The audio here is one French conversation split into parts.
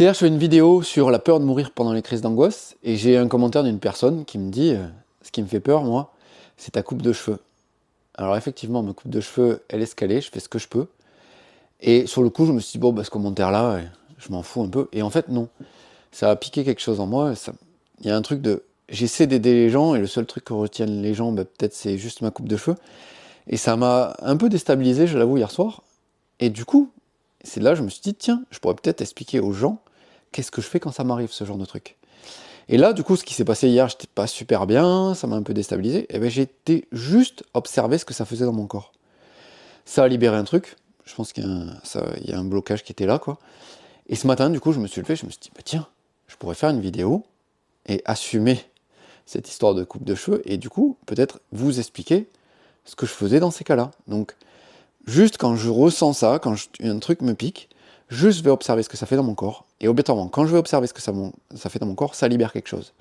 Hier, je fais une vidéo sur la peur de mourir pendant les crises d'angoisse et j'ai un commentaire d'une personne qui me dit ce qui me fait peur, moi, c'est ta coupe de cheveux. Alors, effectivement, ma coupe de cheveux, elle est escalée, je fais ce que je peux. Et sur le coup, je me suis dit, bon, bah, ce commentaire-là, je m'en fous un peu. Et en fait, non. Ça a piqué quelque chose en moi. Il y a un truc de. J'essaie d'aider les gens et le seul truc que retiennent les gens, bah, peut-être, c'est juste ma coupe de cheveux. Et ça m'a un peu déstabilisé, je l'avoue, hier soir. Et du coup, c'est là, je me suis dit, tiens, je pourrais peut-être expliquer aux gens qu'est-ce que je fais quand ça m'arrive, ce genre de truc. Et là, du coup, ce qui s'est passé hier, j'étais pas super bien, ça m'a un peu déstabilisé. Et ben, j'ai été juste observer ce que ça faisait dans mon corps. Ça a libéré un truc. Je pense il y a un blocage qui était là, quoi. Et ce matin, du coup, je me suis levé, je me suis dit, bah tiens, je pourrais faire une vidéo et assumer cette histoire de coupe de cheveux et du coup, peut-être vous expliquer ce que je faisais dans ces cas-là. Donc, juste quand je ressens ça, un truc me pique, juste je vais observer ce que ça fait dans mon corps. Et obligatoirement, quand je vais observer ce que ça fait dans mon corps, ça libère quelque chose.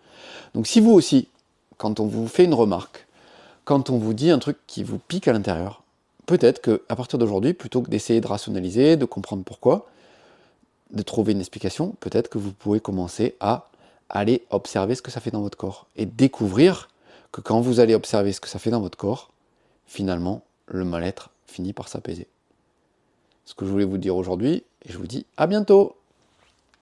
Donc si vous aussi, quand on vous fait une remarque, quand on vous dit un truc qui vous pique à l'intérieur, peut-être qu'à partir d'aujourd'hui, plutôt que d'essayer de rationaliser, de comprendre pourquoi, de trouver une explication, peut-être que vous pouvez commencer à aller observer ce que ça fait dans votre corps et découvrir que quand vous allez observer ce que ça fait dans votre corps, finalement, le mal-être finit par s'apaiser. Ce que je voulais vous dire aujourd'hui, et je vous dis à bientôt!